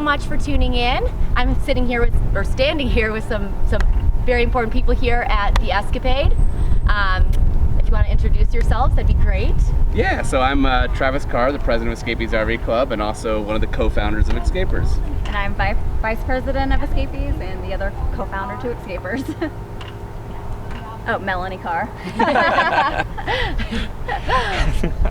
much for tuning in. I'm standing here with some very important people here at the Escapade. If you want to introduce yourselves, that'd be great. Yeah, so I'm Travis Carr, the president of Escapees RV Club, and also one of the co-founders of Escapers. And I'm vice president of Escapees and the other co-founder to Escapers. Oh, Melanie Carr.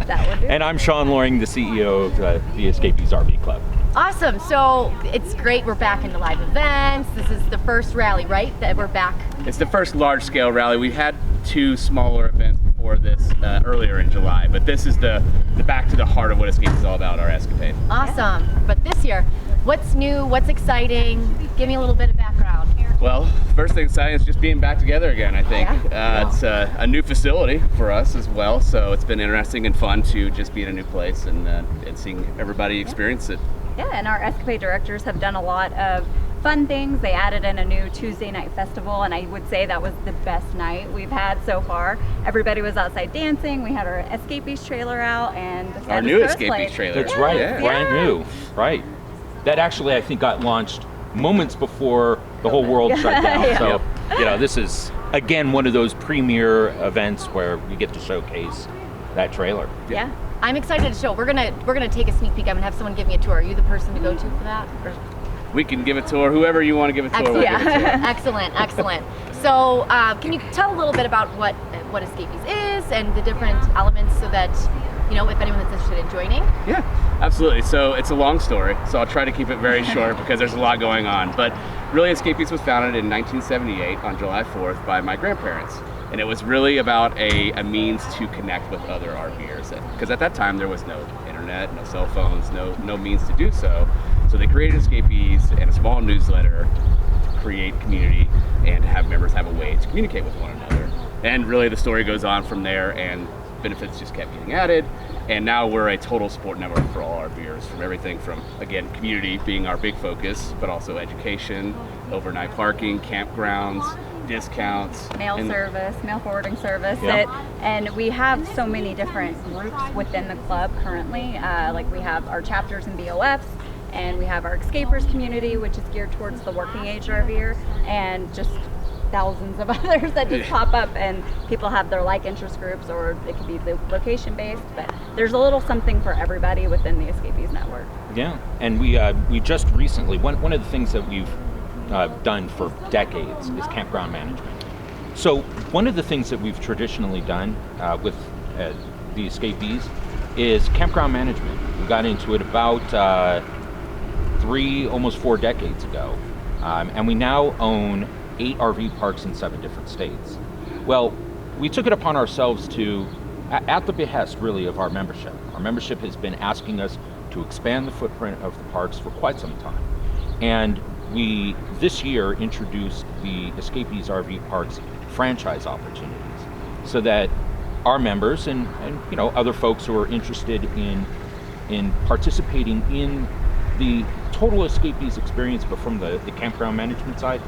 That would do. And I'm Shawn Loring, the CEO of the Escapees RV Club. Awesome. So it's great. We're back into live events. This is the first rally, right? That we're back. It's the first large-scale rally. We had 2 smaller events before this earlier in July, but this is the back to the heart of what Escapees is all about, our Escapade. Awesome. But this year, what's new? What's exciting? Give me a little bit of background. Well, first thing exciting is just being back together again, I think. It's a new facility for us as well, so it's been interesting and fun to just be in a new place and seeing everybody experience it. Yeah, and our Escapade directors have done a lot of fun things. They added in a new Tuesday night festival, and I would say that was the best night we've had so far. Everybody was outside dancing. We had our Escapees trailer out, and our new Escapees trailer. That's right, yeah. Brand new, right. That actually, I think, got launched moments before the whole world shut down. Yeah. So, you know, this is, again, one of those premier events where we get to showcase that trailer. Yeah. I'm excited to show. We're gonna take a sneak peek. I'm gonna have someone give me a tour. Are you the person to go to for that? Or? We can give a tour. Whoever you want to give a tour, Excellent. we'll give a tour. Excellent. So, can you tell a little bit about what Escapees is and the different elements, so that if anyone that's interested in joining? Yeah, absolutely. So it's a long story, so I'll try to keep it very short because there's a lot going on. But really, Escapees was founded in 1978 on July 4th by my grandparents. And it was really about a means to connect with other RVers. Because at that time, there was no internet, no cell phones, no means to do so. So they created Escapees and a small newsletter to create community and to have members have a way to communicate with one another. And really, the story goes on from there, and benefits just kept getting added. And now we're a total support network for all RVers, from everything from, again, community being our big focus, but also education, overnight parking, campgrounds, discounts, Mail forwarding service. Yeah. And we have so many different groups within the club currently. Like we have our chapters and BOFs, and we have our Escapers community, which is geared towards the working age RVer, and just thousands of others that just pop up, and people have their interest groups, or it could be location based, but there's a little something for everybody within the Escapees network. Yeah, and we just recently, one of the things that we've done for decades is campground management. So one of the things that we've traditionally done with the Escapees is campground management. We got into it about almost 4 decades ago, and we now own 8 RV parks in 7 different states. Well, we took it upon ourselves to, at the behest really of our membership. Our membership has been asking us to expand the footprint of the parks for quite some time. And we, this year, introduced the Escapees RV Parks franchise opportunities, so that our members and other folks who are interested in participating in the total Escapees experience, but from the campground management side,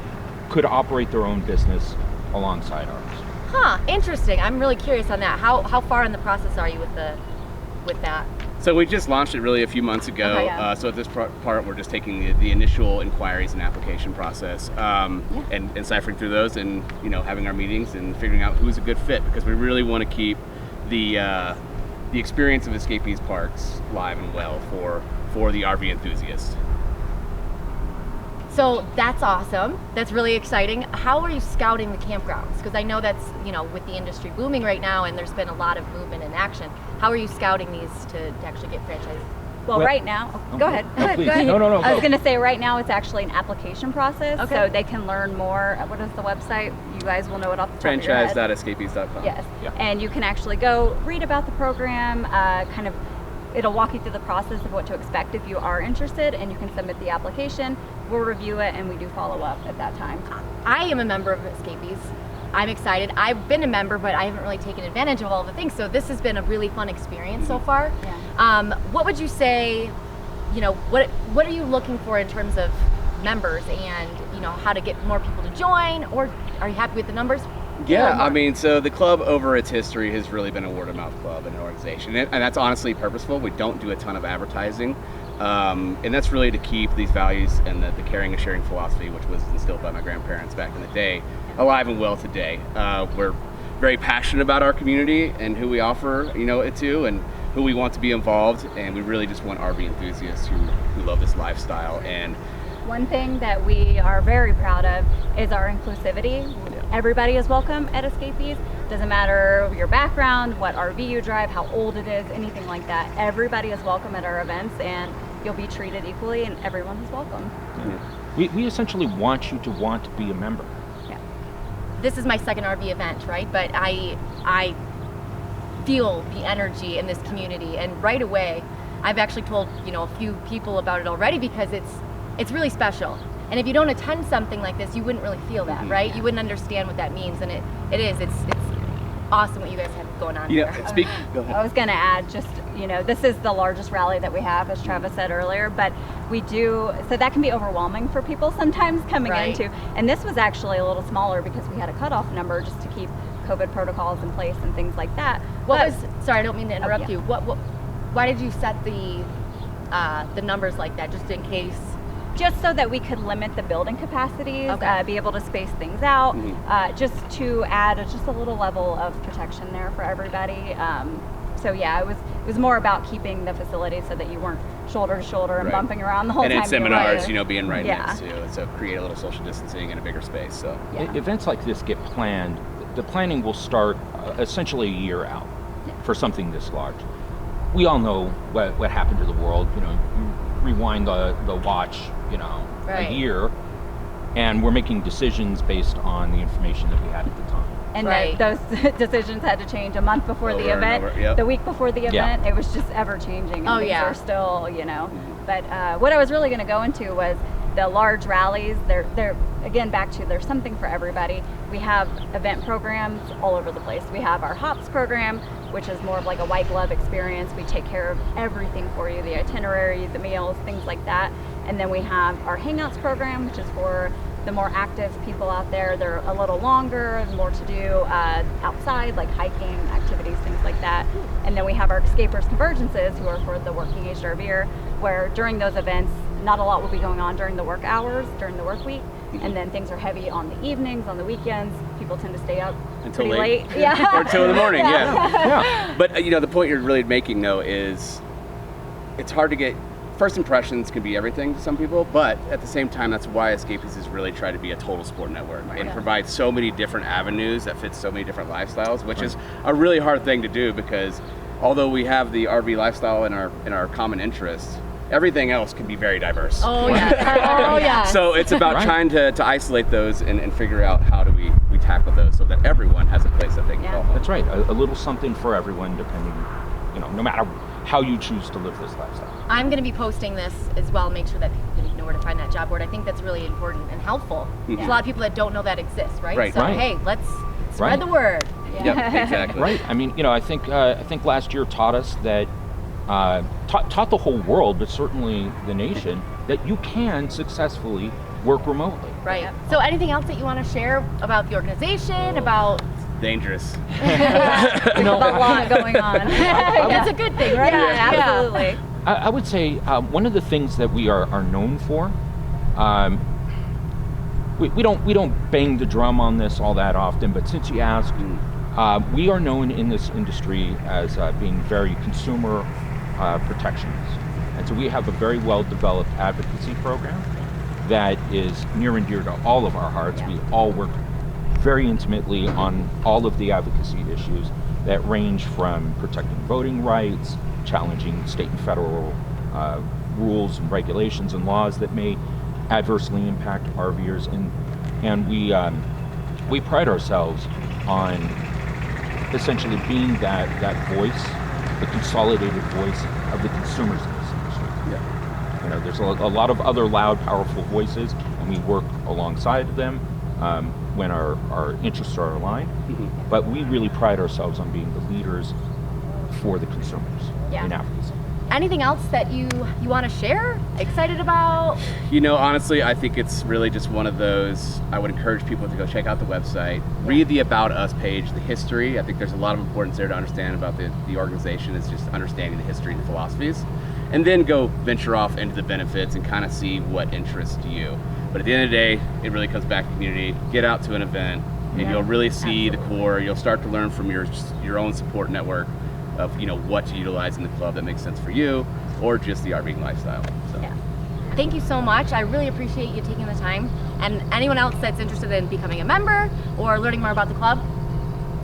could operate their own business alongside ours. Huh, interesting. I'm really curious on that. How far in the process are you with that? So we just launched it really a few months ago. Okay, yeah. So at this part, we're just taking the initial inquiries and application process, and ciphering through those, and having our meetings and figuring out who's a good fit, because we really want to keep the experience of Escapees parks live and well for the RV enthusiast. So that's awesome. That's really exciting. How are you scouting the campgrounds? Because I know that's, with the industry booming right now, and there's been a lot of movement and action. How are you scouting these to actually get franchised? Well, right now, go ahead. No, please. Go ahead. No, I was going to say, right now it's actually an application process, Okay. so they can learn more. What is the website? You guys will know it off the top of your head. Franchise.escapees.com. Yes, Yeah. and you can actually go read about the program, it'll walk you through the process of what to expect if you are interested, and you can submit the application. We'll review it, and we do follow up at that time. I am a member of Escapees. I'm excited. I've been a member, but I haven't really taken advantage of all the things. So this has been a really fun experience so far. Yeah. What would you say, what are you looking for in terms of members, and how to get more people to join, or are you happy with the numbers? Yeah, I mean, so the club over its history has really been a word of mouth club and an organization, and that's honestly purposeful. We don't do a ton of advertising. And that's really to keep these values and the caring and sharing philosophy, which was instilled by my grandparents back in the day, alive and well today. We're very passionate about our community and who we offer, it to, and who we want to be involved. And we really just want RV enthusiasts who love this lifestyle. And one thing that we are very proud of is our inclusivity. Everybody is welcome at Escapees. Doesn't matter your background, what RV you drive, how old it is, anything like that. Everybody is welcome at our events, and you'll be treated equally, and everyone is welcome. Yeah. We essentially want you to want to be a member. Yeah. This is my second RV event, right? But I feel the energy in this community, and right away, I've actually told a few people about it already because it's really special. And if you don't attend something like this, you wouldn't really feel that, right? You wouldn't understand what that means, and it's awesome what you guys have going on here. Go ahead. I was going to add just, this is the largest rally that we have, as Travis said earlier, but we do, so that can be overwhelming for people sometimes coming into, and this was actually a little smaller because we had a cutoff number just to keep COVID protocols in place and things like that. Sorry, I don't mean to interrupt you. Why did you set the numbers like that, just in case? Just so that we could limit the building capacities, be able to space things out, just to add just a little level of protection there for everybody. So yeah, it was more about keeping the facility so that you weren't shoulder to shoulder and bumping around the whole time. And in seminars, being right next to, so create a little social distancing in a bigger space. So events like this get planned. The planning will start essentially a year out for something this large. We all know what happened to the world. You rewind the watch, a year, and we're making decisions based on the information that we had at the time. And those decisions had to change a month before the event, the week before the event. It was just ever changing. And things are still, But what I was really going to go into was the large rallies. They're again back to there's something for everybody. We have event programs all over the place. We have our HOPS program, which is more of like a white glove experience. We take care of everything for you, the itinerary, the meals, things like that. And then we have our Hangouts program, which is for the more active people out there. They're a little longer, more to do outside, like hiking, activities, things like that. And then we have our Escapers Convergences, who are for the working age RVer, where during those events, not a lot will be going on during the work hours, during the work week. And then things are heavy on the evenings, on the weekends. People tend to stay up until pretty late. Or until in the morning, But the point you're really making, though, is it's hard to get. First impressions can be everything to some people, but at the same time, that's why Escapees is really try to be a total sport network and provide so many different avenues that fit so many different lifestyles, which is a really hard thing to do because although we have the RV lifestyle in our common interests, everything else can be very diverse. So it's about trying to isolate those and figure out how do we tackle those so that everyone has a place that they can call home. That's right, a little something for everyone, depending, no matter how you choose to live this lifestyle. I'm going to be posting this as well, make sure that people know where to find that job board. I think that's really important and helpful. There's a lot of people that don't know that exists, right? So hey, let's spread the word. Yep, exactly. Right. I mean, I think last year taught us that taught the whole world, but certainly the nation, that you can successfully work remotely. Right. So anything else that you want to share about the organization, about dangerous? There's a lot going on. That's a good thing, right? Yeah, absolutely. I would say one of the things that we are known for, we don't bang the drum on this all that often, but since you asked, we are known in this industry as being very consumer protectionist. And so we have a very well-developed advocacy program that is near and dear to all of our hearts. We all work very intimately on all of the advocacy issues that range from protecting voting rights, challenging state and federal rules and regulations and laws that may adversely impact RVers, and we pride ourselves on essentially being that voice, the consolidated voice of the consumers in this industry. There's a lot of other loud, powerful voices, and we work alongside them when our interests are aligned. But we really pride ourselves on being the leaders for the consumers in advocacy. Anything else that you want to share? Excited about? Honestly, I think it's really just one of those. I would encourage people to go check out the website, read the About Us page, the history. I think there's a lot of importance there to understand about the organization. Is just understanding the history and the philosophies. and then go venture off into the benefits and kind of see what interests you. But at the end of the day, it really comes back to community. Get out to an event, and you'll really see the core. You'll start to learn from your own support network of what to utilize in the club that makes sense for you, or just the RVing lifestyle. So. Yeah. Thank you so much. I really appreciate you taking the time. And anyone else that's interested in becoming a member or learning more about the club,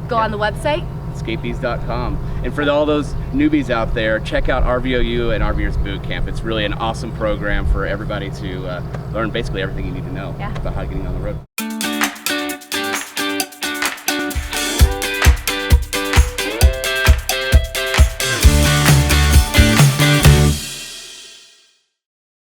go on the website. Escapees.com. And for all those newbies out there, check out RVOU and RVers Boot Camp. It's really an awesome program for everybody to learn basically everything you need to know about how getting on the road.